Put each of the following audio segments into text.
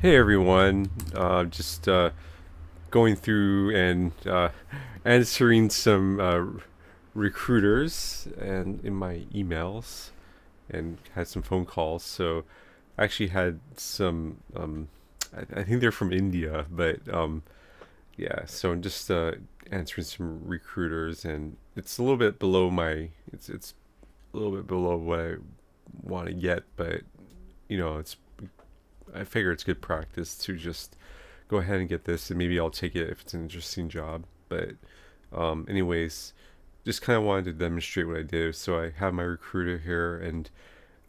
Hey everyone, just going through and answering some recruiters and in my emails and had some phone calls. So I actually had some, I think they're from India, but yeah, so I'm just answering some recruiters and it's a little bit below it's a little bit below what I want to get, but it's I figure it's good practice to just go ahead and get this, and maybe I'll take it if it's an interesting job. But, anyways, just kind of wanted to demonstrate what I did. So I have my recruiter here, and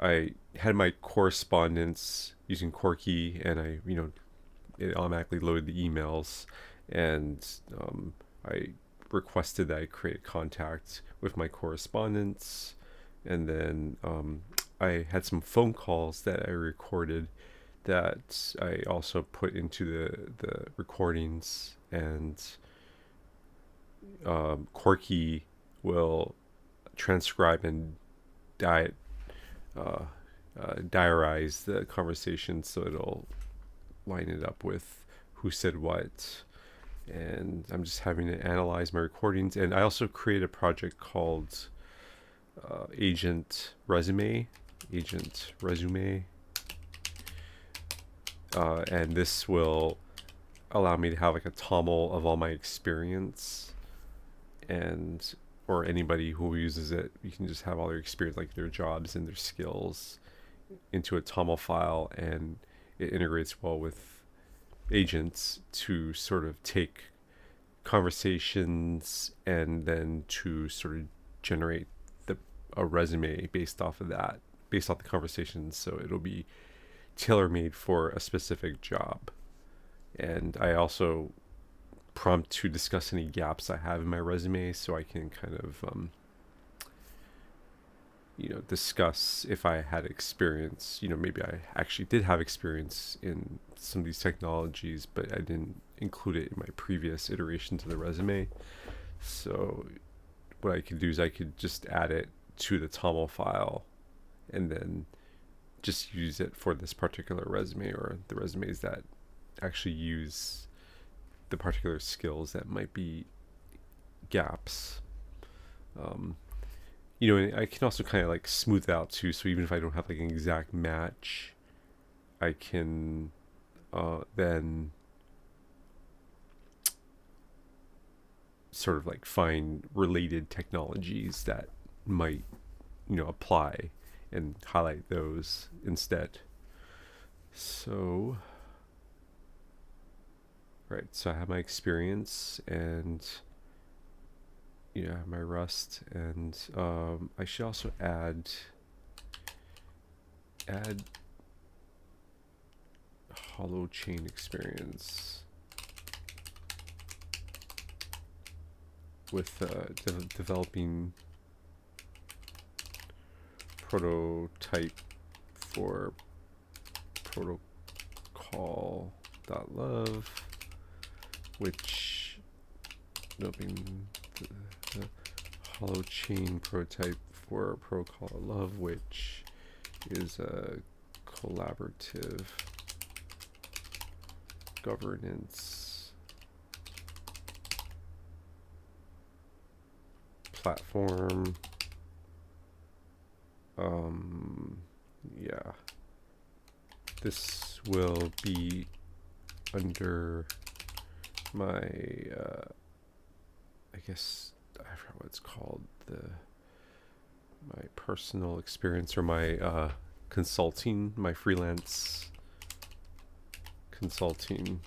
I had my correspondence using Corky, and it automatically loaded the emails, and I requested that I create contact with my correspondence, and then I had some phone calls that I recorded that I also put into the recordings, and Corky will transcribe and di- uh, diarize the conversation, so it'll line it up with who said what. And I'm just having to analyze my recordings. And I also create a project called Agent Resume, and this will allow me to have like a TOML of all my experience, and or anybody who uses it, you can just have all their experience, like their jobs and their skills, into a TOML file, and it integrates well with agents to sort of take conversations and then to sort of generate a resume based off of that, based off the conversations. So it'll be tailor made for a specific job. And I also prompt to discuss any gaps I have in my resume, so I can kind of discuss if I had experience. Maybe I actually did have experience in some of these technologies, but I didn't include it in my previous iterations of the resume. So what I could do is I could just add it to the TOML file and then just use it for this particular resume, or the resumes that actually use the particular skills that might be gaps. Um, and I can also kind of like smooth it out too. So even if I don't have like an exact match, I can then sort of like find related technologies that might apply and highlight those instead. So right, so I have my experience, and my Rust, and I should also add Holochain experience with developing prototype for protocol.love, which developing the Holochain prototype for protocol.love, which is a collaborative governance platform. Yeah, this will be under my I guess I forgot what it's called, my personal experience, or my consulting, my freelance consulting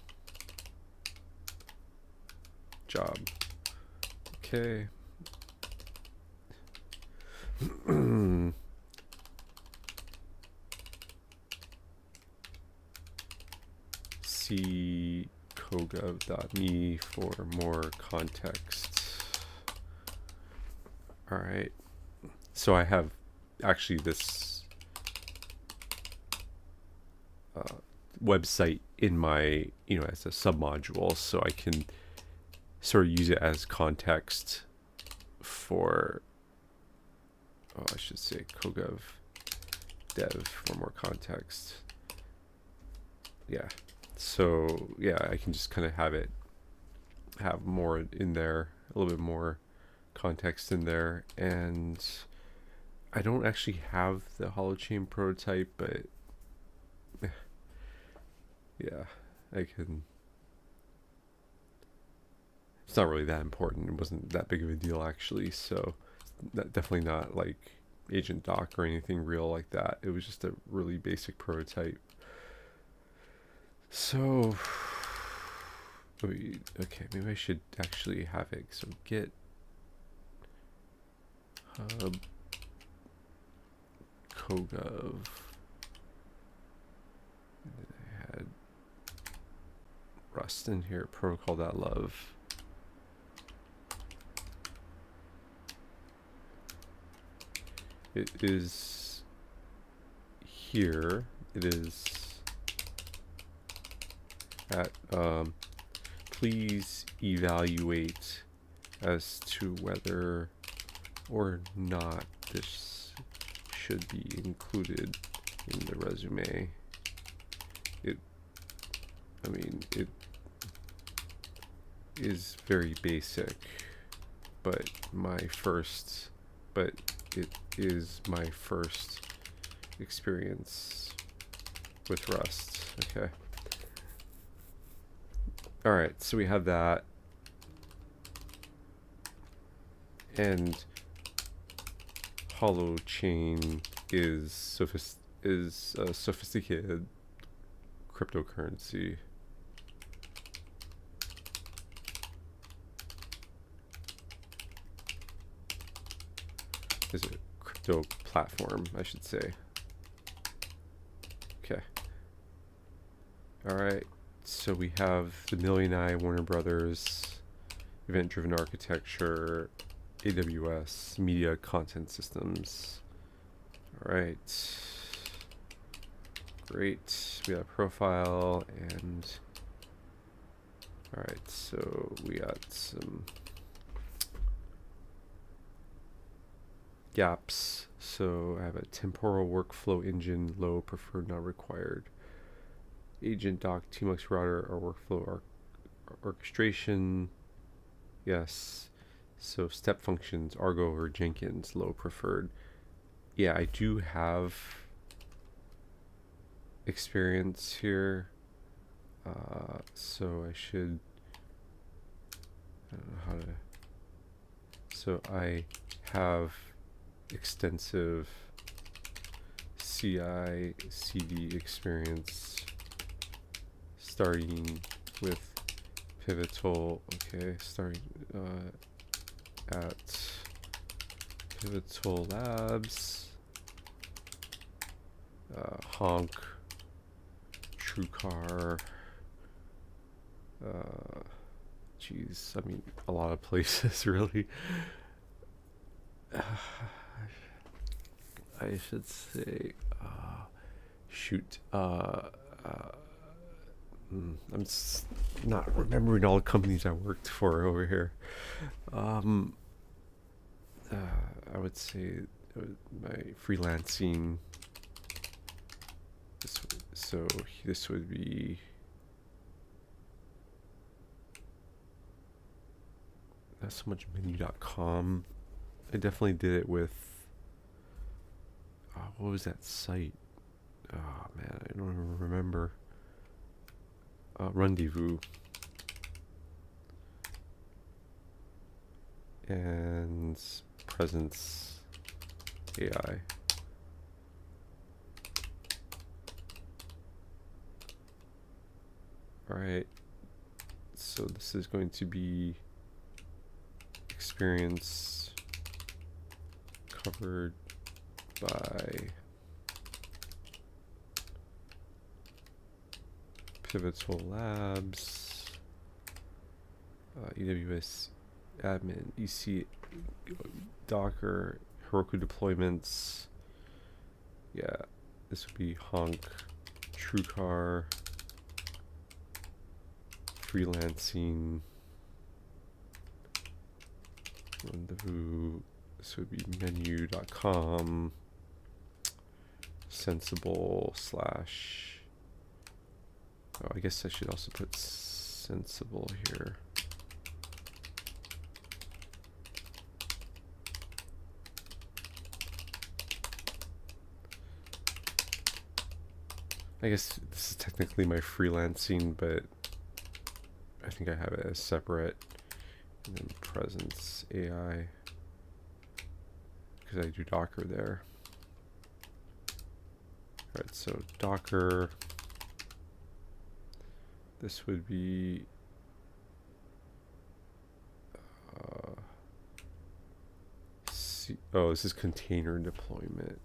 job. Okay. See cogov.me for more context. All right. So I have actually this website in my, as a submodule, so I can sort of use it as context for, I should say cogov dev for more context. Yeah. So yeah, I can just kind of have more in there, a little bit more context in there. And I don't actually have the Holochain prototype, but yeah, I can. It's not really that important. It wasn't that big of a deal actually. So definitely not like agent doc or anything real like that. It was just a really basic prototype. So okay, maybe I should actually have it. So git hub cogov. I had Rust in here, protocol.love. It is here. It is at please evaluate as to whether or not this should be included in the resume. I mean, it is very basic, but it is my first experience with Rust. Okay. All right, so we have that. And Holochain is a sophisticated cryptocurrency. Is a crypto platform, I should say. Okay. All right. So we have the Million Eye, Warner Brothers, event-driven architecture, AWS, media content systems. All right. Great. We got a profile and all right. So we got some gaps. So I have a temporal workflow engine, low, preferred, not required. Agent doc, TMUX router, or workflow orchestration. Yes. So step functions, Argo or Jenkins, low, preferred. Yeah, I do have experience here. So I should, I don't know how to, so I have extensive CI CD experience starting with Pivotal, okay, starting at Pivotal Labs, Honk, TrueCar, geez, I mean, a lot of places really. I should say, shoot, I'm not remembering all the companies I worked for over here. I would say my freelancing. This would be not so much menu.com. I definitely did it with what was that site? Oh man, I don't even remember. Rendezvous and Presence AI. All right, so this is going to be experience covered by Pivotal Labs, AWS admin, EC, Docker, Heroku deployments. Yeah, this would be Honk, TrueCar, freelancing, Rendezvous. This would be menu.com, Sensible / Oh, I guess I should also put sensible here. I guess this is technically my freelancing, but I think I have it as separate. And then presence AI, because I do Docker there. Alright, so Docker, this would be oh, this is container deployment.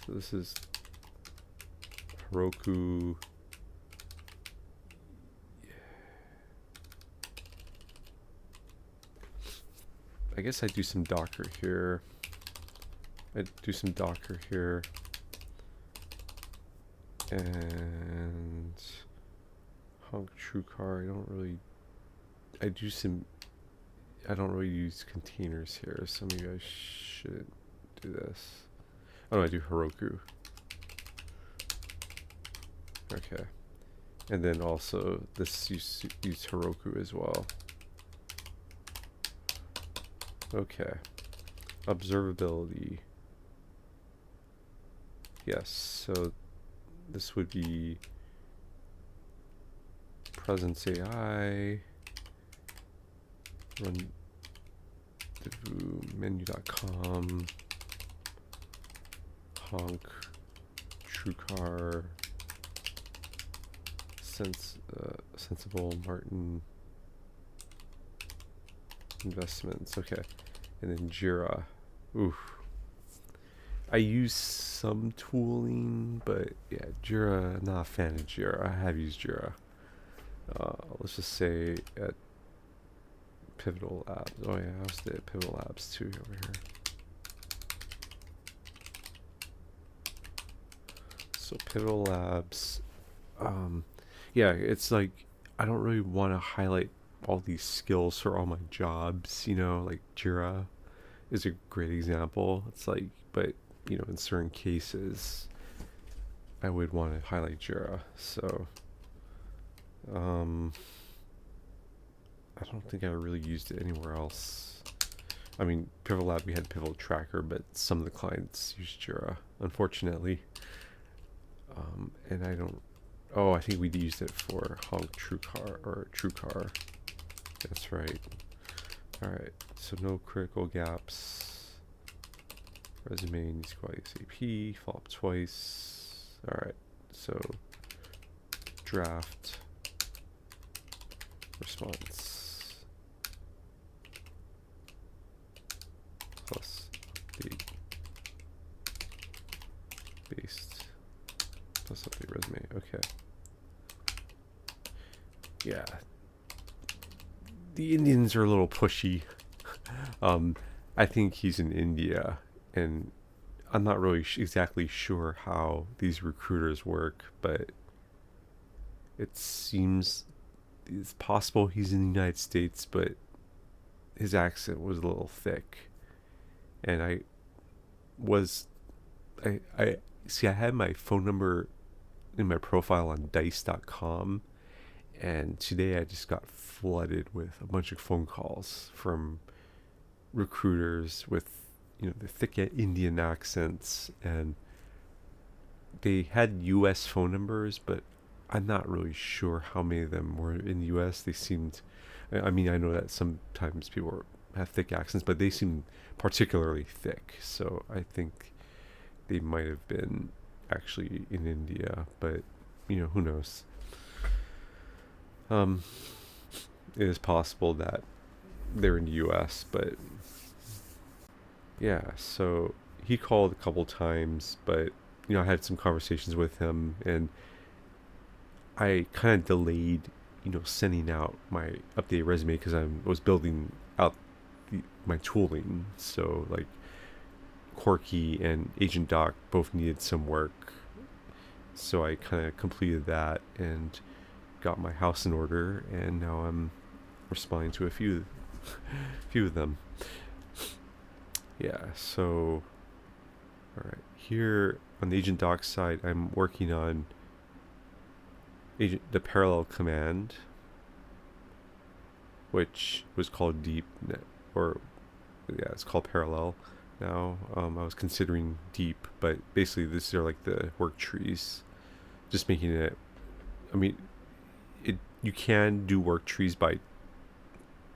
So this is Heroku. I guess I do some Docker here. I do some Docker here. And Honk TrueCar, I don't really use containers here, so maybe I shouldn't do this. Oh no, I do Heroku. Okay. And then also this use Heroku as well. Okay. Observability. Yes, so this would be presence AI, run menu.com, honk, TrueCar, sensible, Martin, investments. Okay, and then Jira. Oof. I use some tooling, but yeah, Jira, not a fan of Jira. I have used Jira. Let's just say at Pivotal Labs. Oh yeah, I also did Pivotal Labs too over here. So Pivotal Labs, yeah, it's like I don't really want to highlight all these skills for all my jobs, you know, like Jira is a great example. It's like, but you know, in certain cases, I would want to highlight Jira. So, I don't think I really used it anywhere else. I mean, Pivotal Lab, we had Pivotal Tracker, but some of the clients use Jira, unfortunately. And I don't. Oh, I think we used it for Honk TrueCar or TrueCar. That's right. All right. So no critical gaps. Resume needs to go ASAP. Follow up twice. All right. So draft response plus update based plus update resume. Okay. Yeah. The Indians are a little pushy. I think he's in India, and I'm not really exactly sure how these recruiters work, but it seems it's possible he's in the United States, but his accent was a little thick. And I see, I had my phone number in my profile on dice.com, and today I just got flooded with a bunch of phone calls from recruiters with, you know, the thick Indian accents, and they had US phone numbers, but I'm not really sure how many of them were in the US. They seemed, I mean, I know that sometimes people have thick accents, but they seemed particularly thick, so I think they might have been actually in India, but you know, who knows. It is possible that they're in the US, but yeah, so he called a couple times, but you know, I had some conversations with him, and I kind of delayed, you know, sending out my updated resume because I was building out my tooling. So like Corky and Agent Doc both needed some work, so I kind of completed that and got my house in order, and now I'm responding to a few of them. Yeah, so all right, here on the agent doc side, I'm working on the parallel command, which was called deep, or yeah, it's called parallel now. I was considering deep, but basically these are like the work trees, just making it. I mean, you can do work trees by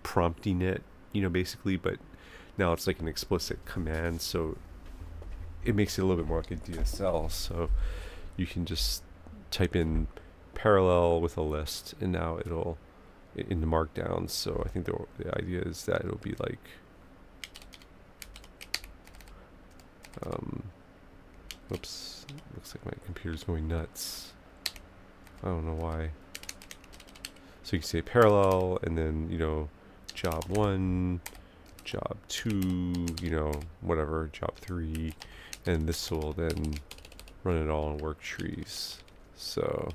prompting it, basically, but now it's like an explicit command, so it makes it a little bit more like a DSL. So you can just type in parallel with a list, and now it'll in the markdown. So I think the idea is that it'll be like oops, looks like my computer's going nuts. I don't know why. So you can say parallel, and then job 1, job 2, whatever, job 3, and this will then run it all in work trees. So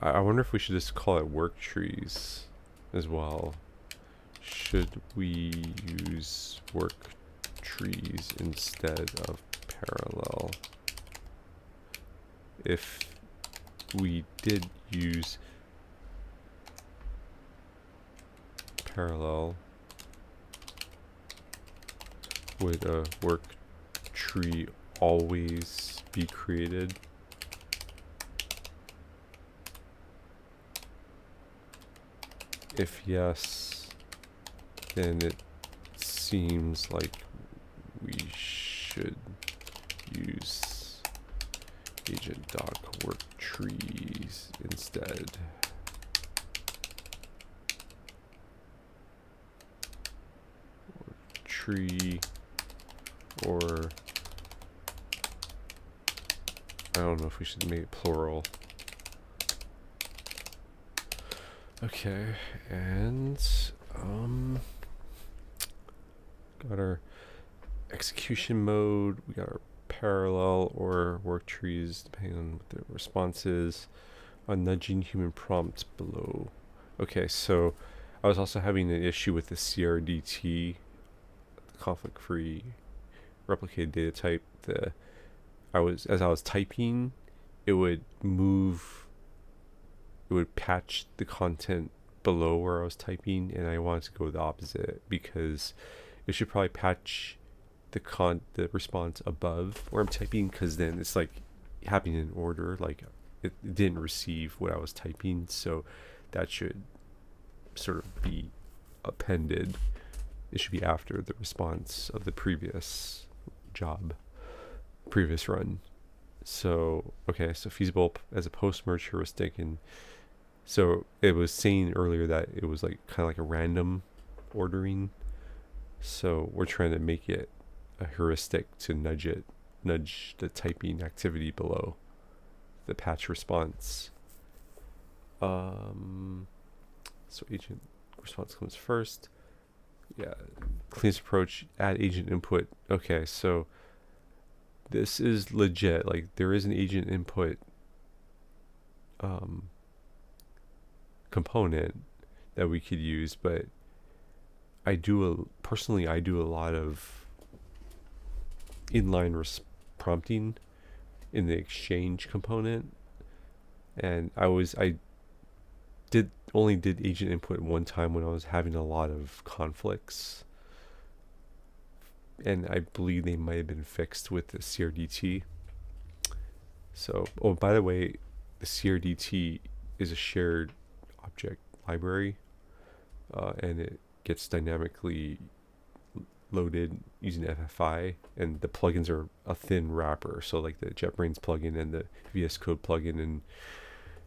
I wonder if we should just call it work trees as well. Should we use work trees instead of parallel? If we did use parallel, would a work tree always be created? If yes, then it seems like we should use agent doc work trees instead. Work tree, or I don't know if we should make it plural. Okay, and got our execution mode, we got our parallel or work trees depending on what the response is, on nudging human prompt below. Okay, so I was also having an issue with the CRDT, conflict-free replicated data type. As I was typing, it would patch the content below where I was typing, and I wanted to go the opposite, because it should probably patch the response above where I'm typing, because then it's like happening in order, like it didn't receive what I was typing, so that should sort of be appended. It should be after the response of the previous run. So okay, so feasible as a post-merge heuristic. And so it was saying earlier that it was like kind of like a random ordering. So we're trying to make it a heuristic to nudge the typing activity below the patch response. So agent response comes first. Yeah, cleanest approach, add agent input. Okay, so this is legit. Like, there is an agent input component that we could use, but personally I do a lot of inline prompting in the exchange component, and I only did agent input one time when I was having a lot of conflicts, and I believe they might have been fixed with the CRDT. So, oh, by the way, the CRDT is a shared object library, and it gets dynamically loaded using FFI, and the plugins are a thin wrapper. So like the JetBrains plugin and the VS Code plugin and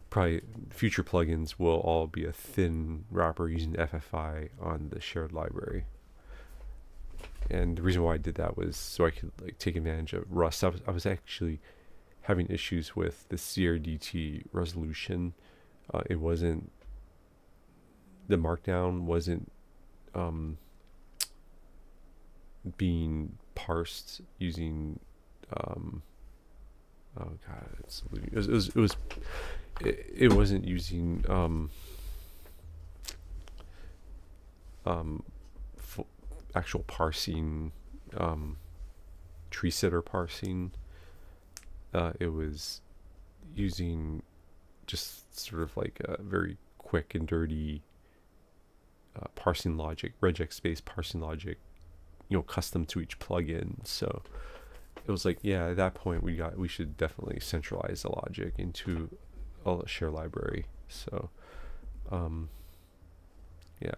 probably future plugins will all be a thin wrapper using FFI on the shared library. And the reason why I did that was so I could like take advantage of Rust. I was actually having issues with the CRDT resolution. It wasn't, the markdown wasn't being parsed using oh god, it wasn't using actual parsing tree sitter parsing. It was using just sort of like a very quick and dirty parsing logic, regex-based parsing logic, custom to each plugin. So it was like, yeah, at that point we should definitely centralize the logic into a share library. So yeah,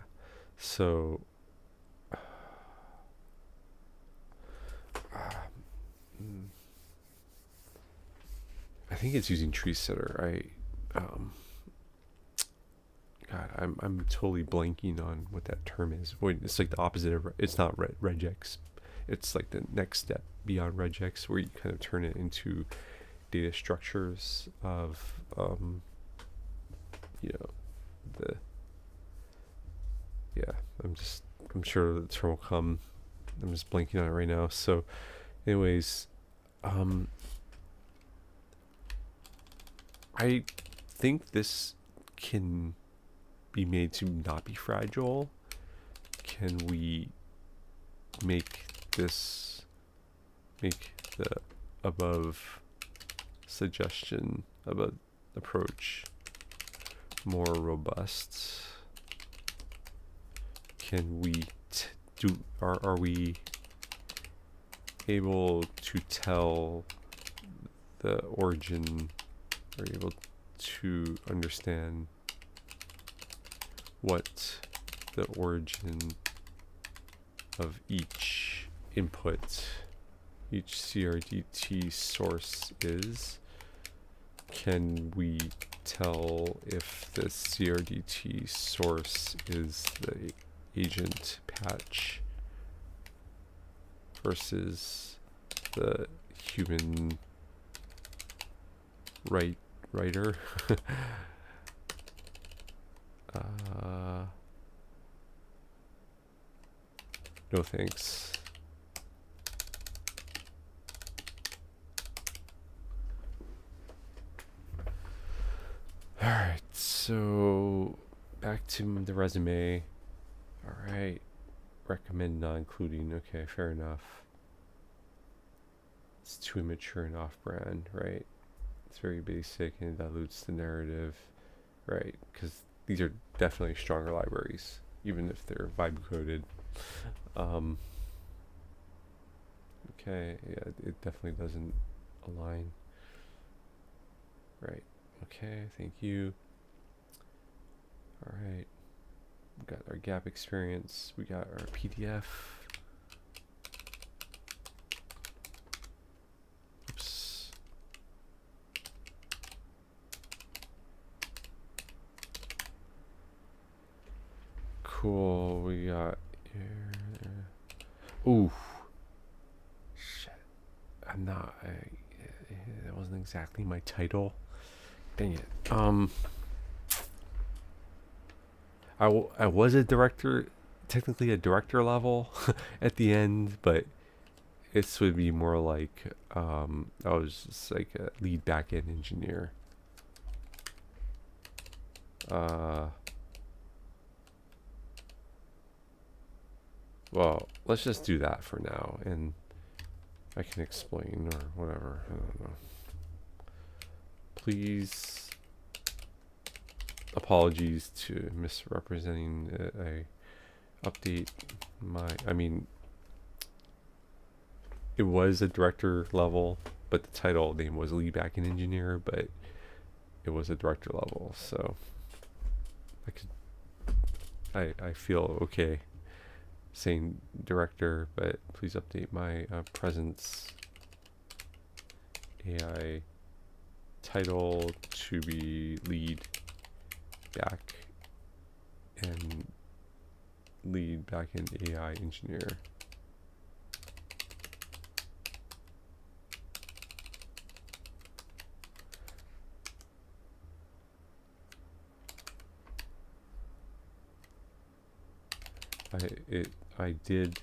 so I think it's using tree sitter. God, I'm totally blanking on what that term is. It's like the opposite of it's not regex. It's like the next step beyond regex, where you kind of turn it into data structures of the I'm sure the term will come. I'm just blanking on it right now. So anyways, I think this can be made to not be fragile. Can we make the above suggestion about approach more robust? Can we are we able to tell the origin? Are we able to understand what the origin of each input, each CRDT source is? Can we tell if the CRDT source is the agent patch versus the human writer? No thanks. Alright, so back to the resume. Alright, recommend not including. Okay, fair enough. It's too immature and off-brand, right? It's very basic and dilutes the narrative, right? Because these are definitely stronger libraries, even if they're vibe coded. Okay, yeah, it definitely doesn't align. Right, okay, thank you. Alright, we got our gap experience, we got our PDF. Oops. Cool, we got here. Ooh. Shit. That wasn't exactly my title. Dang it. I was a director, technically a director level at the end, but this would be more like, I was just like a lead backend engineer. Well, let's just do that for now, and I can explain or whatever. I don't know. Please, apologies to misrepresenting update it was a director level, but the title name was lead backend engineer, but it was a director level, so I feel okay saying director, but please update my presence AI title to be lead backend AI engineer. I did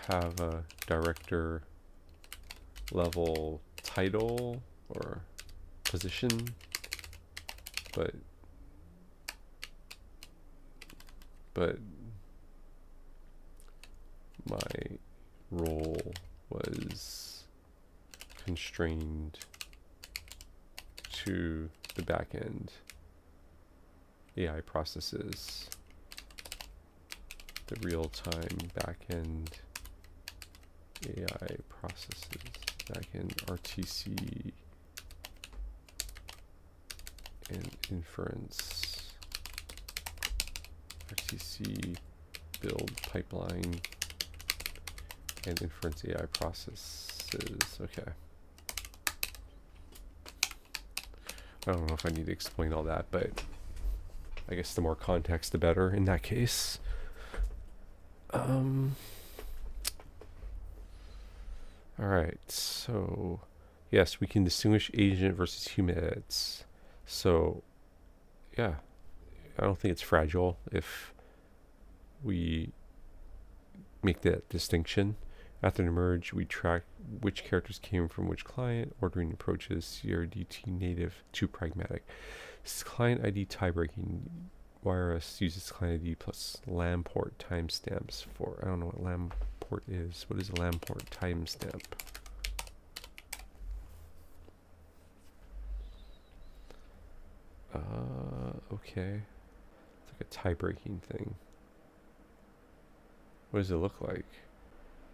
have a director level title or position, but my role was constrained to the backend AI processes, the real-time backend AI processes, backend RTC and inference, RTC build pipeline and inference AI processes. Okay. I don't know if I need to explain all that, but I guess the more context, the better in that case. All right, so yes, we can distinguish agent versus human edits. So yeah, I don't think it's fragile if we make that distinction. After the merge, we track which characters came from which client, ordering approaches CRDT native to pragmatic. Client ID tie-breaking. YRS uses client ID plus LAM port timestamps for, I don't know what LAM port is. What is a LAM port timestamp? Okay. It's like a tie-breaking thing. What does it look like?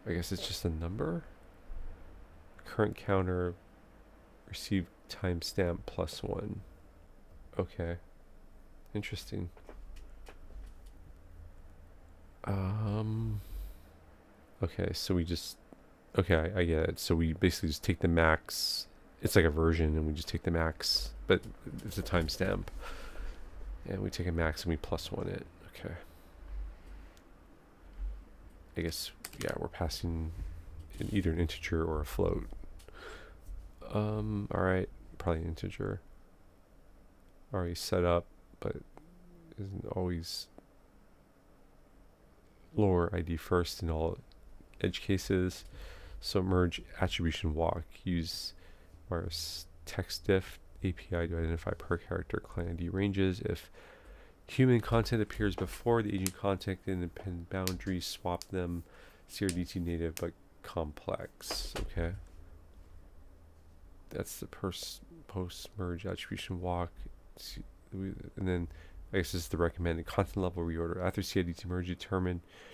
I guess it's just a number? Current counter, received timestamp +1. Okay. Interesting. Okay, so we just, okay, I get it. So we basically just take the max. It's like a version, and we just take the max, but it's a timestamp. And we take a max and we +1 it. Okay. I guess, yeah, we're passing in either an integer or a float. Alright, probably an integer. Already set up, but isn't always lower ID first in all edge cases. So merge attribution walk. Use wireless text diff API to identify per character client ID ranges. If human content appears before the agent content independent boundary, swap them. CRDT native but complex. Okay. That's the post merge attribution walk. And then I guess this is the recommended content level reorder. After CIDT merge,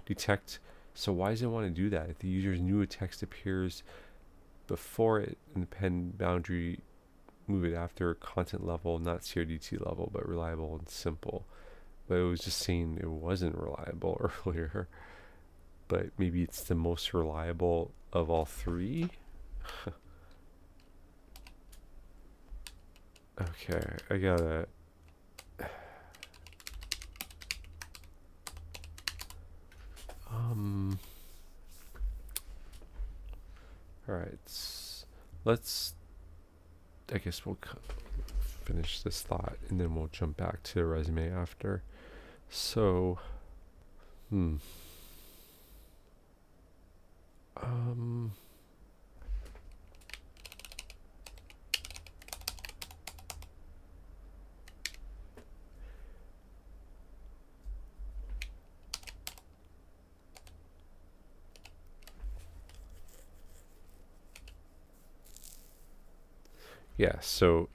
detect. So why does it want to do that? If the user's new text appears before it in the pen boundary, move it after content level, not CRDT level, but reliable and simple. But it was just saying it wasn't reliable earlier. But maybe it's the most reliable of all three. Okay, I gotta. Alright, let's, I guess we'll finish this thought and then we'll jump back to the resume after. So, yeah, so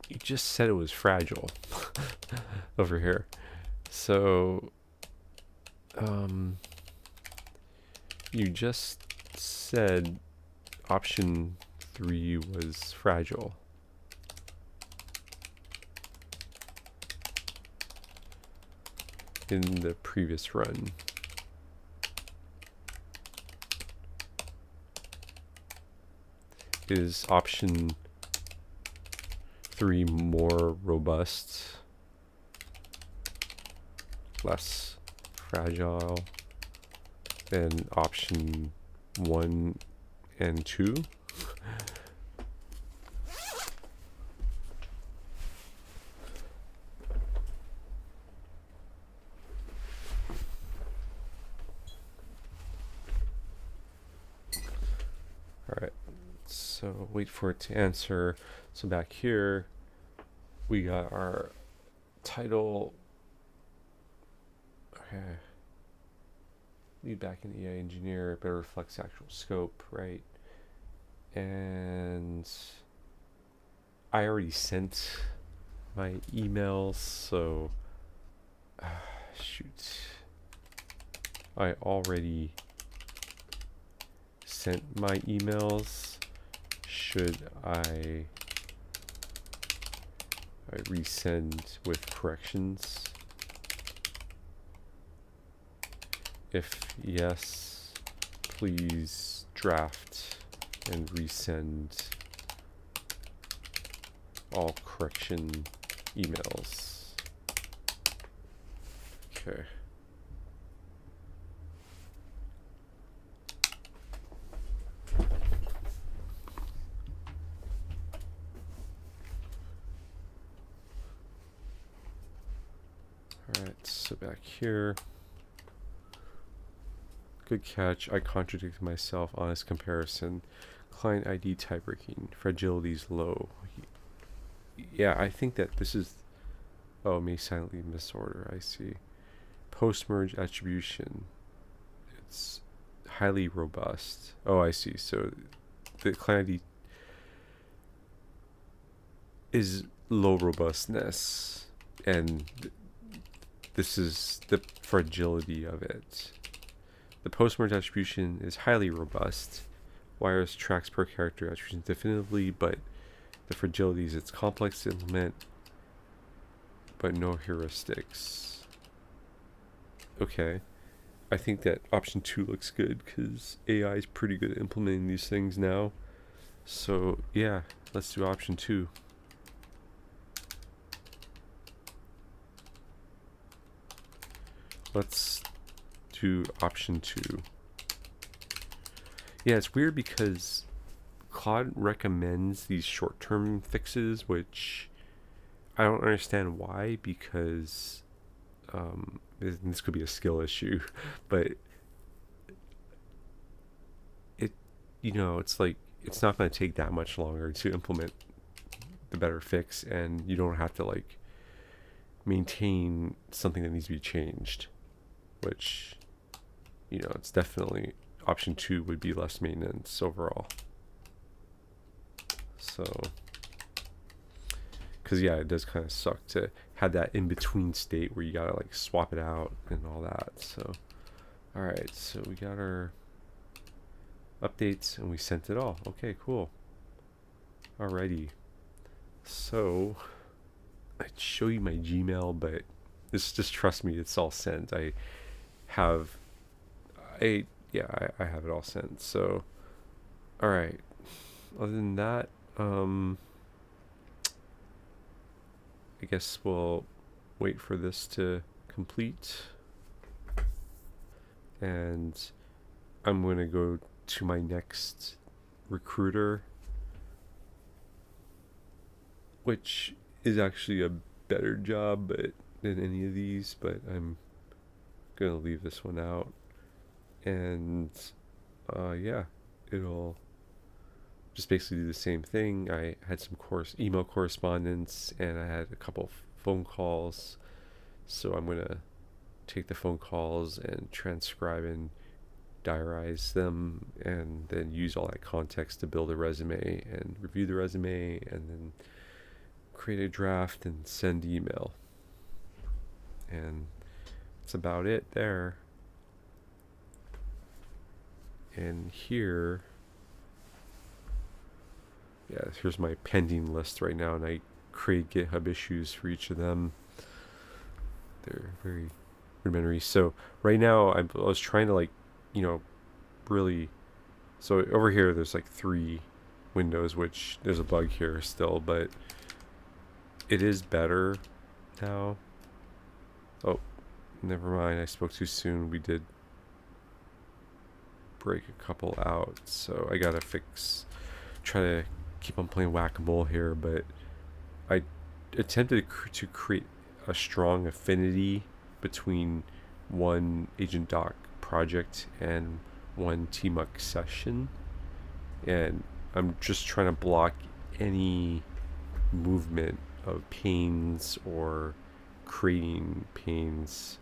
you just said it was fragile over here. So, you just said option 3 was fragile. In the previous run. Is option 3 more robust, less fragile than option 1 and 2? Alright, so wait for it to answer. So back here, we got our title. Okay. lead backend AI engineer, better reflects actual scope, right? And I already sent my emails, so shoot. I already sent my emails. Should I resend with corrections? If yes, please draft and resend all correction emails. Okay. Alright, so back here. Good catch. I contradicted myself. Honest comparison. Client ID type breaking. Fragility is low. Yeah, I think that this is... Oh, may silently misorder. I see. Post-merge attribution. It's highly robust. Oh, I see. So the client ID is low robustness. And this is the fragility of it. The post-merge attribution is highly robust. Wires tracks per character attribution definitively, but the fragility is it's complex to implement, but no heuristics. Okay. I think that option 2 looks good because AI is pretty good at implementing these things now. So yeah, let's do option 2. Let's do option 2. Yeah, it's weird because Claude recommends these short-term fixes, which I don't understand why, because this could be a skill issue, but it's like it's not going to take that much longer to implement the better fix, and you don't have to like maintain something that needs to be changed, which it's definitely option 2 would be less maintenance overall. So, because yeah, it does kind of suck to have that in between state where you gotta like swap it out and all that. So, all right, so we got our updates and we sent it all. Okay, cool. Alrighty. So, I'd show you my Gmail, but just trust me, it's all sent. I have it all sent. So, all right. Other than that, I guess we'll wait for this to complete, and I'm gonna go to my next recruiter, which is actually a better job than any of these, but I'm gonna leave this one out. And yeah, it'll just basically do the same thing. I had some email correspondence, and I had a couple phone calls, so I'm gonna take the phone calls and transcribe and diarize them, and then use all that context to build a resume and review the resume, and then create a draft and send email. And that's about it there. And here, yeah, here's my pending list right now, and I create GitHub issues for each of them. They're very rudimentary. So right now I was trying to really, so over here there's like 3 windows, which there's a bug here still, but it is better now. Oh, never mind, I spoke too soon. We did break a couple out, so I gotta try to keep on playing whack-a-mole here, but I attempted to create a strong affinity between one agent doc project and one tmuck session, and I'm just trying to block any movement of panes or creating panes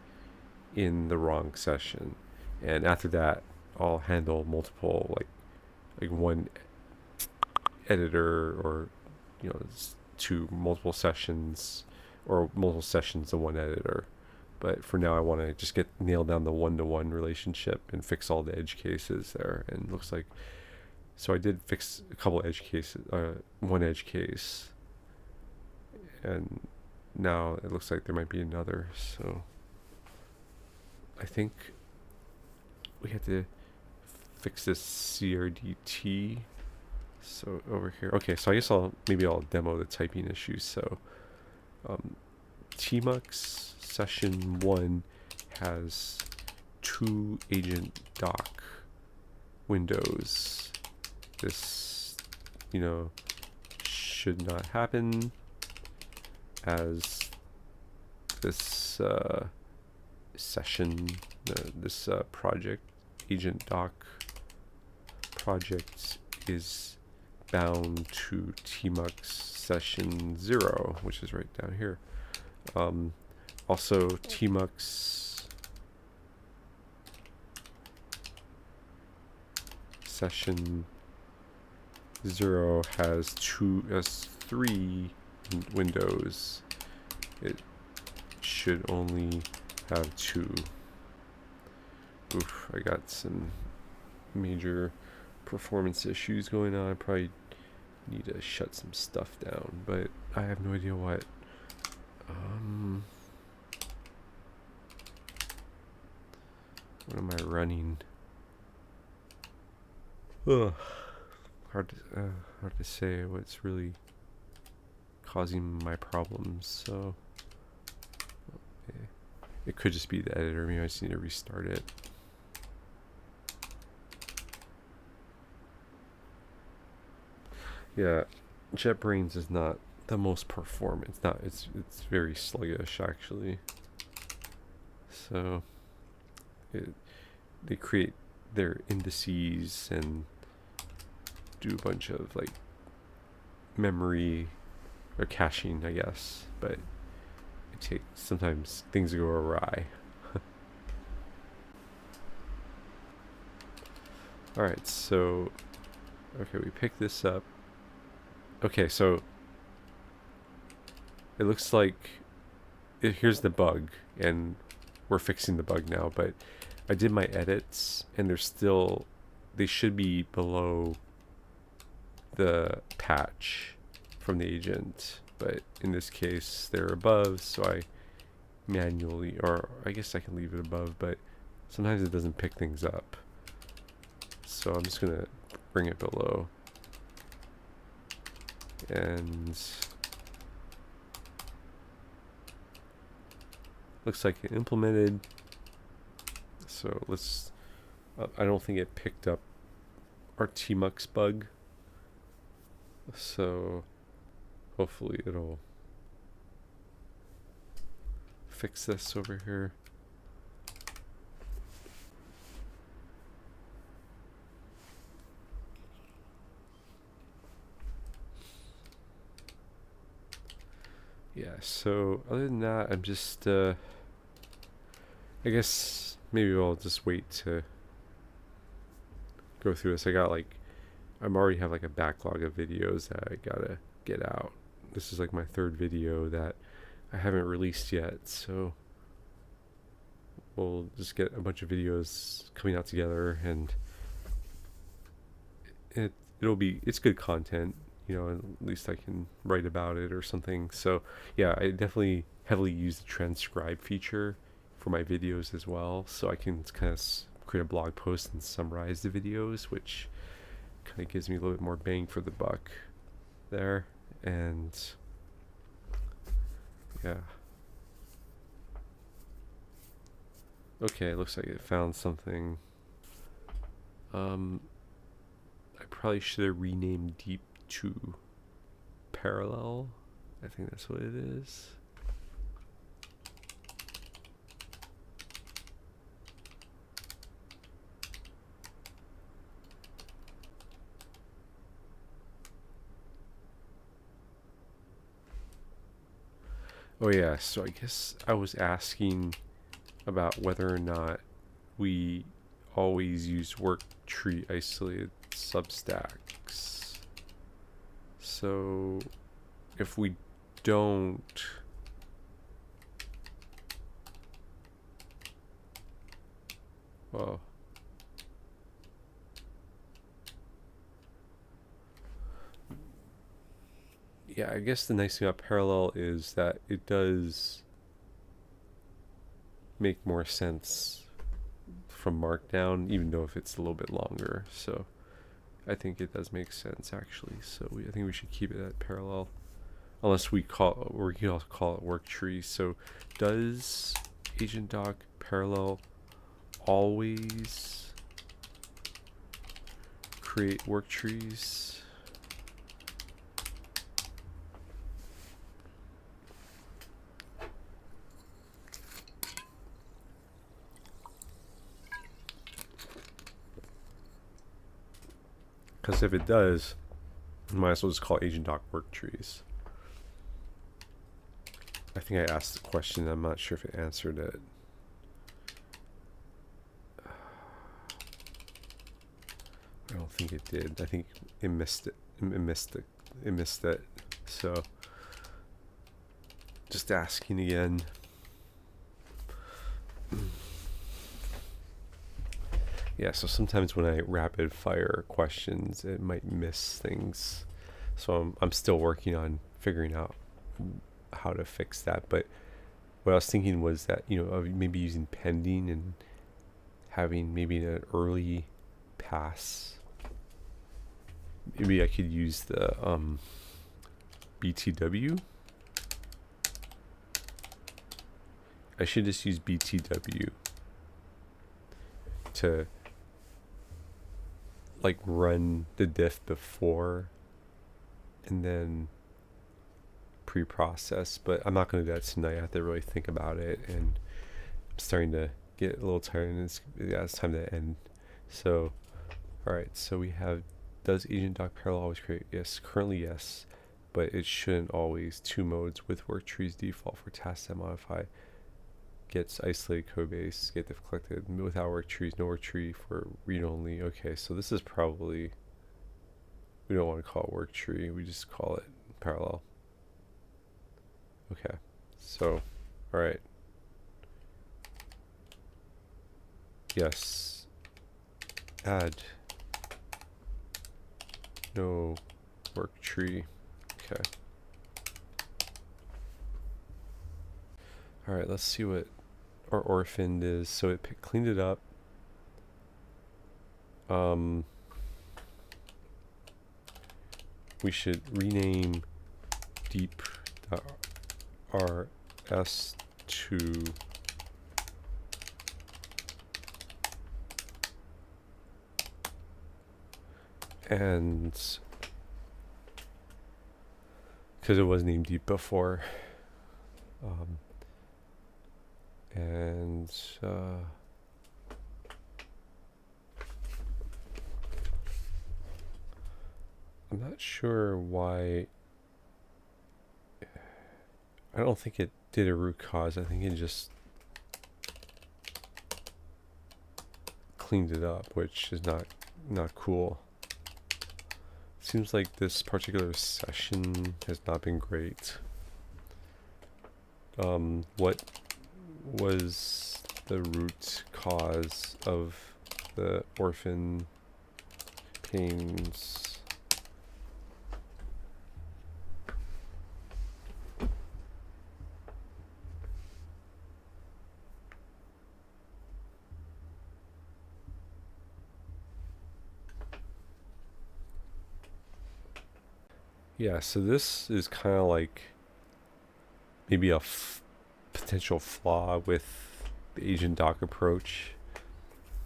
in the wrong session. and after that, I'll handle multiple like one editor, or two multiple sessions, or multiple sessions to one editor. But for now, I want to just nail down the one-to-one relationship and fix all the edge cases there. And it looks like, so I did fix a couple edge cases, one edge case, and now it looks like there might be another. So I think we have to fix this CRDT. So over here, okay, so I guess maybe I'll demo the typing issues. So tmux session 1 has 2 agent doc windows. This should not happen, as this session, this project, agent doc project, is bound to tmux session 0, which is right down here. Also, tmux session 0 has 3 windows. It should only have 2. Oof, I got some major performance issues going on. I probably need to shut some stuff down, but I have no idea what. What am I running? Ugh. Hard to say what's really causing my problems. So okay. It could just be the editor. Maybe I just need to restart it. Yeah, JetBrains is not the most performant. It's very sluggish actually. So they create their indices and do a bunch of like memory or caching, I guess, but sometimes things go awry. Alright, so okay, we pick this up. Okay, so it looks like here's the bug, and we're fixing the bug now, but I did my edits and they should be below the patch from the agent, but in this case they're above, so I manually, or I guess I can leave it above, but sometimes it doesn't pick things up, so I'm just gonna bring it below. And looks like it implemented, so let's I don't think it picked up our tmux bug, so hopefully it'll fix this over here. Yeah, so other than that, I'm just I guess maybe I'll just wait to go through this. I already have like a backlog of videos that I gotta get out. This is like my 3rd video that I haven't released yet, so we'll just get a bunch of videos coming out together, and it's good content, at least I can write about it or something. So yeah, I definitely heavily use the transcribe feature for my videos as well, so I can kind of create a blog post and summarize the videos, which kind of gives me a little bit more bang for the buck there. And yeah, okay, looks like it found something. I probably should have renamed deep to parallel. I think that's what it is. Oh yeah, so I guess I was asking about whether or not we always use work tree isolated substacks. So if we don't, well, yeah, I guess the nice thing about parallel is that it does make more sense from Markdown, even though if it's a little bit longer. So I think it does make sense actually. So I think we should keep it at parallel, unless we call, or we can also call it work tree. So does agent doc parallel always create work trees? Because if it does, you might as well just call agent doc work trees. I think I asked the question, I'm not sure if it answered it. I don't think it did. I think it missed it. It missed it. So just asking again. Yeah, so sometimes when I rapid fire questions, it might miss things. So I'm still working on figuring out how to fix that. But what I was thinking was that, you know, maybe using pending and having maybe an early pass. Maybe I could use the BTW. I should just use BTW to like run the diff before and then pre-process, but I'm not going to do that tonight. I have to really think about it, and I'm starting to get a little tired, and it's time to end. So alright, so we have, does agent doc parallel always create? Yes, currently yes, but it shouldn't always. Two modes with work trees default for tasks that modify. Gets isolated code base, get diff collected without work trees, no work tree for read only. Okay, so this is probably, we don't want to call it work tree, we just call it parallel. Okay, so alright, yes, add no work tree. Okay, alright, let's see what our orphaned is. So it cleaned it up. We should rename deep.rs to and because it was named deep before. And I'm not sure why. I don't think it did a root cause. I think it just cleaned it up, which is not cool. Seems like this particular session has not been great. What was the root cause of the orphan pains? Yeah, so this is kind of like maybe a potential flaw with the agent doc approach,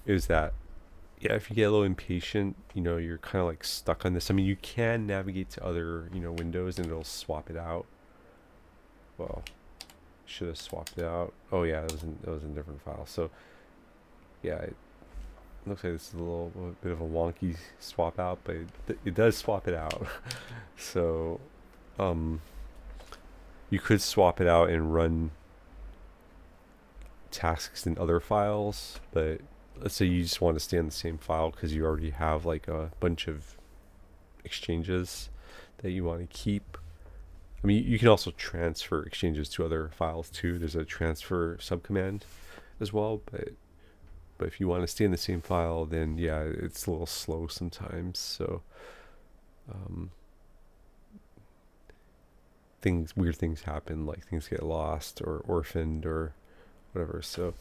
is that, yeah, if you get a little impatient, you know, you're kind of like stuck on this. I mean, you can navigate to other, you know, windows and it'll swap it out. Well, should have swapped it out. Oh yeah, it was in a different file. So yeah, it looks like this is a little bit of a wonky swap out, but it does swap it out. So you could swap it out and run tasks in other files, but let's say you just want to stay on the same file because you already have like a bunch of exchanges that you want to keep. I mean, you can also transfer exchanges to other files too. There's a transfer subcommand as well, but if you want to stay in the same file, then yeah, it's a little slow sometimes. So weird things happen, like things get lost or orphaned or whatever. So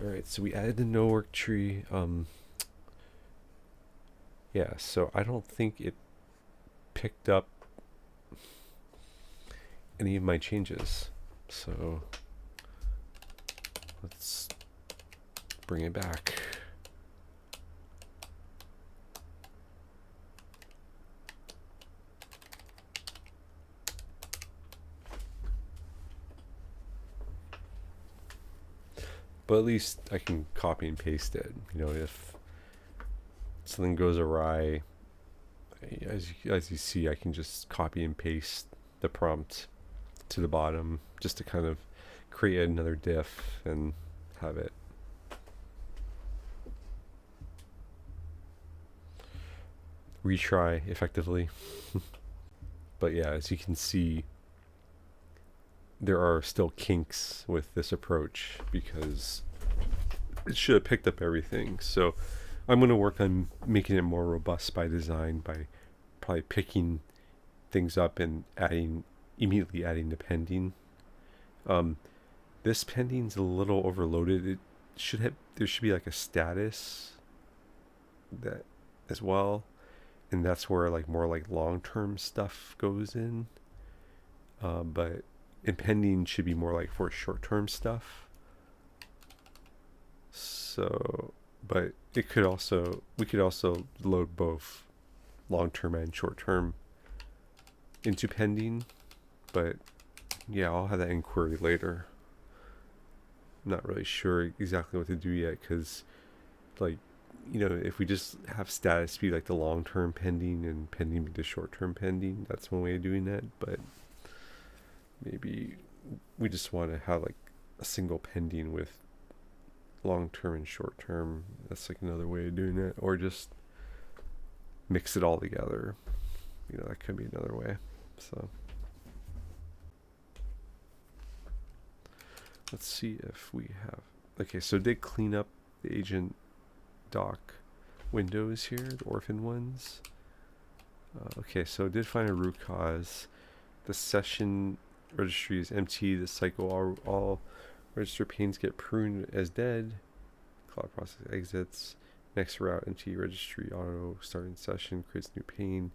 all right, so we added the no work tree. Yeah, so I don't think it picked up any of my changes. So let's bring it back. But at least I can copy and paste it. You know, if something goes awry, as you see, I can just copy and paste the prompt to the bottom just to kind of create another diff and have it. Retry effectively. But yeah, as you can see, there are still kinks with this approach because it should have picked up everything. So I'm going to work on making it more robust by design by probably picking things up and immediately adding the pending. This pending's a little overloaded. There should be like a status that as well, and that's where like more like long-term stuff goes in. But pending should be more like for short-term stuff. So, but we could also load both long-term and short-term into pending. But yeah, I'll have that inquiry later. I'm not really sure exactly what to do yet because, like, you know, if we just have status be like the long-term pending and pending be the short-term pending, that's one way of doing that. But maybe we just want to have like a single pending with long-term and short-term. That's like another way of doing it, or just mix it all together. You know, that could be another way. So let's see if we have. Okay, so they clean up the agent doc windows here, the orphan ones. Okay, so I did find a root cause. The session registry is empty. The cycle all register panes get pruned as dead. Cloud process exits. Next route empty registry auto starting session creates new pane.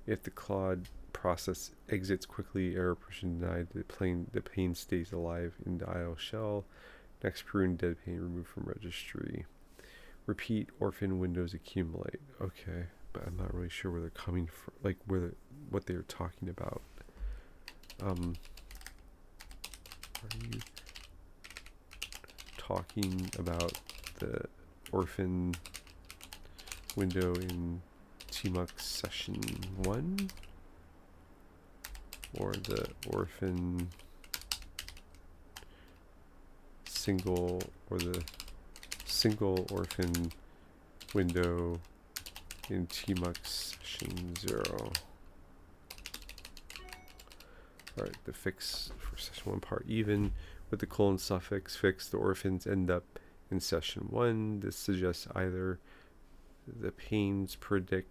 If the Claude process exits quickly, error permission denied. The pane stays alive in the IO shell. Next prune dead pane removed from registry. Repeat orphan windows accumulate. Okay, but I'm not really sure where they're coming from, like what they're talking about. Are you talking about the orphan window in TMUX session 1? Or the orphan single orphan window in TMUX session 0? Alright, the fix for session 1 part even with the colon suffix fix, the orphans end up in session 1. This suggests either the panes predate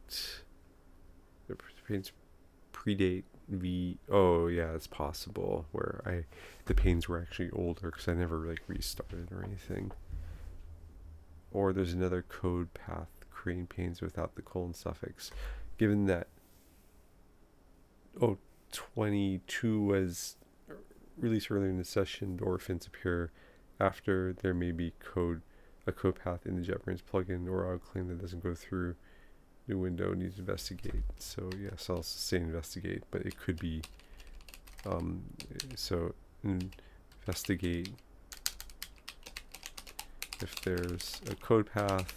V. Oh yeah, it's possible where the panes were actually older because I never like restarted or anything. Or there's another code path creating panes without the colon suffix. Given that 22 was released earlier in the session, the orphans appear after. There may be a code path in the JetBrains plugin or I'll claim that doesn't go through. New window needs to investigate. So yes, I'll say investigate, but it could be so investigate if there's a code path.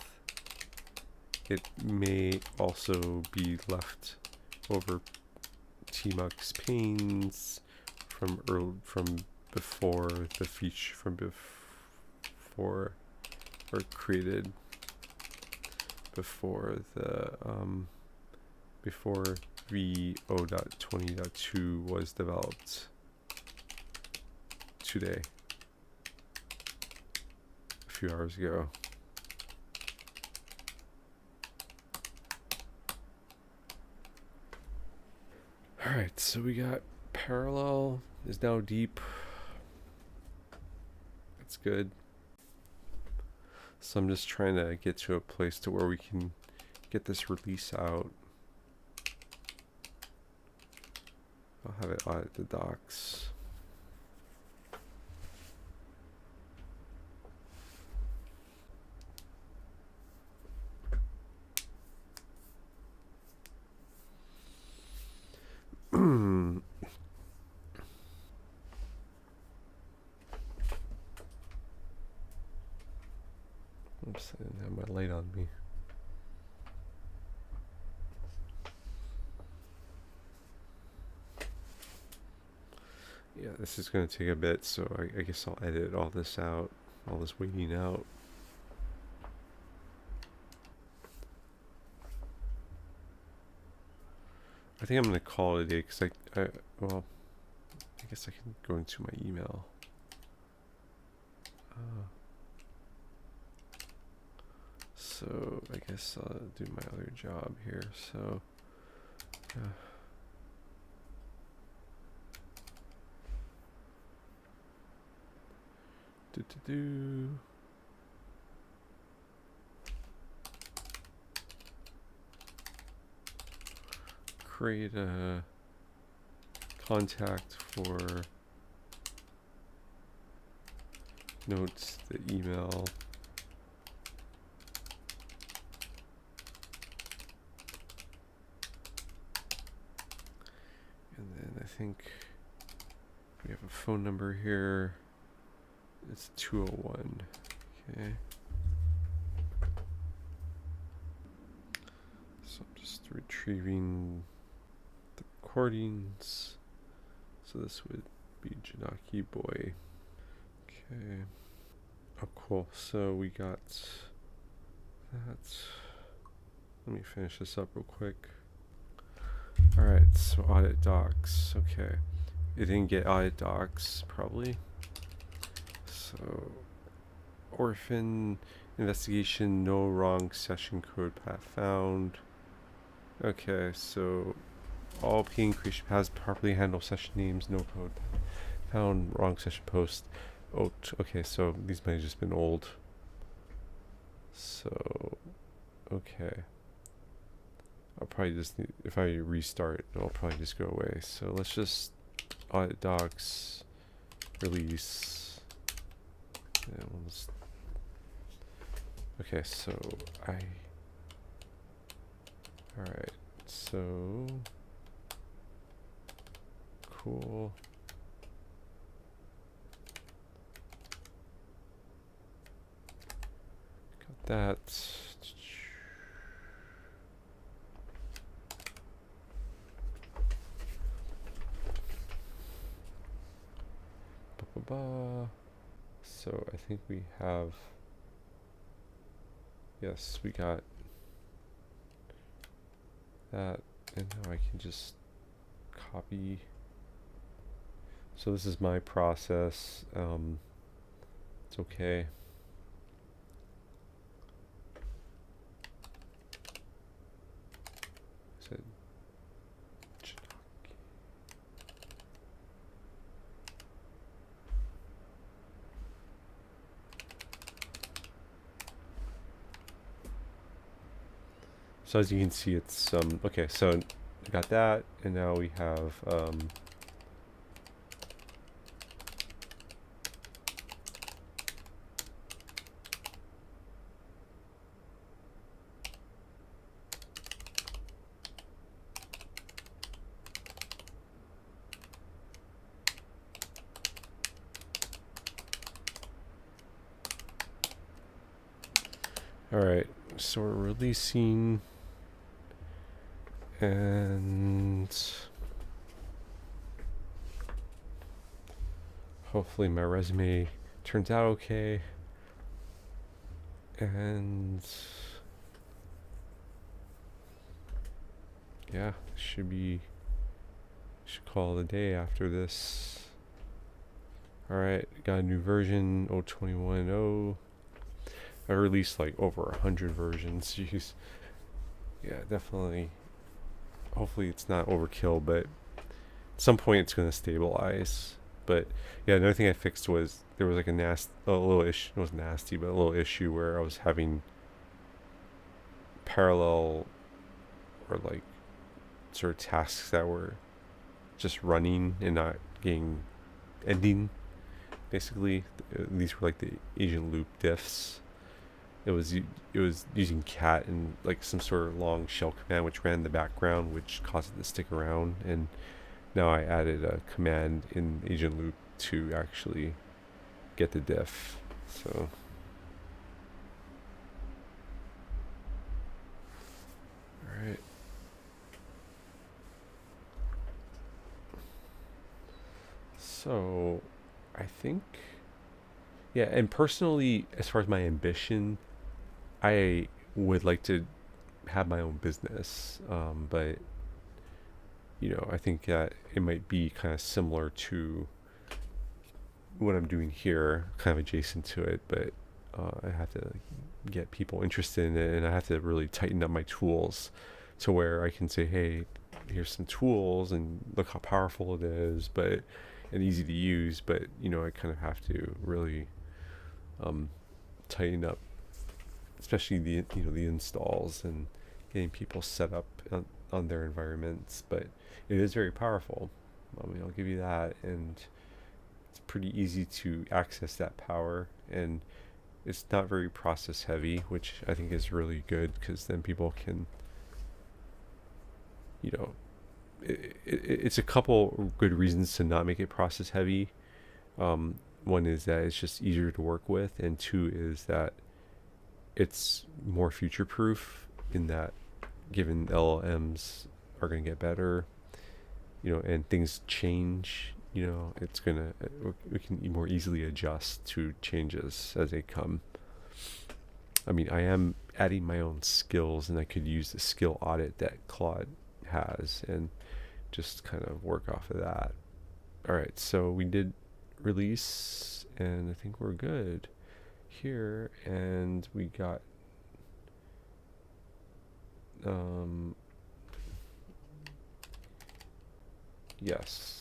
It may also be left over TMUX panes from before the feature or created. before the before v0.20.2 was developed today, a few hours ago. All right, so we got parallel is now deep. That's good. So I'm just trying to get to a place to where we can get this release out. I'll have it audit the docs. Oops, I didn't have my light on me. Yeah, this is going to take a bit, so I guess I'll edit all this out, all this waiting out. I think I'm going to call it a day because well, I guess I can go into my email. So I guess I'll do my other job here. So create a contact for notes the email. And then I think we have a phone number here. It's 201. Okay. So I'm just retrieving the recordings. So this would be Janaki Boy. Okay. Oh, cool. So we got that. Let me finish this up real quick. Alright, so audit docs. Okay. It didn't get audit docs, probably. So, orphan investigation, no wrong session code path found. Okay, so all ping creation paths properly handle session names, no code found, wrong session post. Oh, okay, so these might have just been old. So, okay. I'll probably just need, if I restart, it'll probably just go away. So let's just audit docs, release. Yeah, we'll just, okay, so alright, so cool. Got that. So I think we have, yes, we got that, and now I can just copy. So this is my process. It's okay. Is it so as you can see, it's okay, so we got that, and now we have alright, so we're releasing, and hopefully my resume turns out okay. And yeah, should call it a day after this. Alright, got a new version, 0.21.0. I released like over 100 versions. Jeez. Yeah, definitely. Hopefully it's not overkill, but at some point it's going to stabilize. But yeah, another thing I fixed was there was like a little issue. It was nasty, but a little issue where I was having parallel or like sort of tasks that were just running and not getting ending. Basically, these were like the agent loop diffs. It was using cat and like some sort of long shell command which ran in the background, which caused it to stick around. And now I added a command in agent loop to actually get the diff. So all right. So I think, yeah, and personally, as far as my ambition, I would like to have my own business, but I think that it might be kind of similar to what I'm doing here, kind of adjacent to it, but I have to get people interested in it, and I have to really tighten up my tools to where I can say, hey, here's some tools, and look how powerful it is, and easy to use, but I kind of have to really tighten up, especially the installs and getting people set up on their environments. But it is very powerful. I'll give you that, and it's pretty easy to access that power, and it's not very process heavy, which I think is really good, because then people can, it's a couple good reasons to not make it process heavy. One is that it's just easier to work with, and two is that it's more future proof, in that given LLMs are going to get better, and things change, it's gonna we can more easily adjust to changes as they come. I mean, I am adding my own skills, and I could use the skill audit that Claude has and just kind of work off of that. All right, so we did release, and I think we're good here, and we got yes.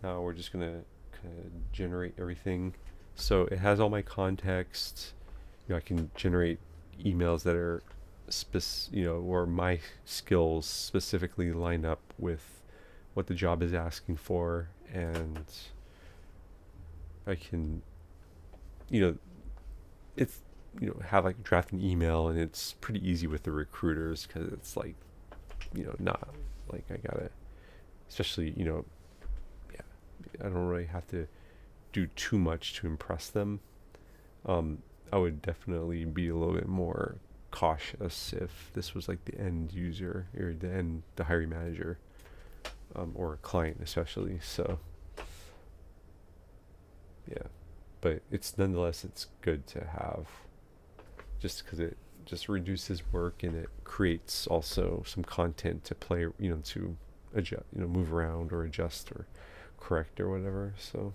Now we're just gonna kind of generate everything. So it has all my context. I can generate emails that are where my skills specifically line up with what the job is asking for, and I can, it's, have like draft an email, and it's pretty easy with the recruiters, because it's like, not like I gotta, especially, yeah, I don't really have to do too much to impress them. I would definitely be a little bit more cautious if this was like the end user, or the hiring manager, or a client especially. So yeah, but it's good to have, just because it just reduces work, and it creates also some content to play, to adjust, move around or adjust or correct or whatever. So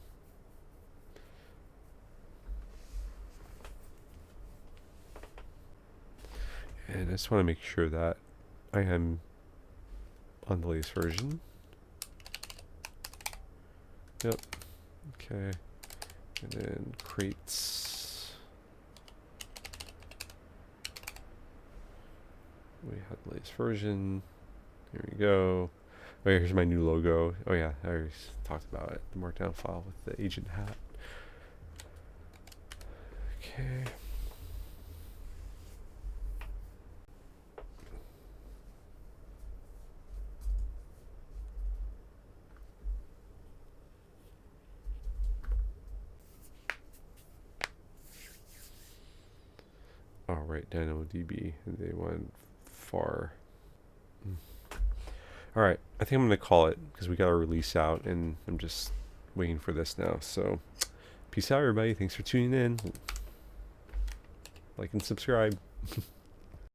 and I just want to make sure that I am on the latest version. Yep. Okay. And then crates. We have the latest version. Here we go. Oh yeah, here's my new logo. Oh yeah, I already talked about it. The markdown file with the agent hat. Okay. Oh right, DynamoDB, and they went far. All right, I think I'm going to call it, because we got a release out, and I'm just waiting for this now. So peace out, everybody. Thanks for tuning in. Like and subscribe.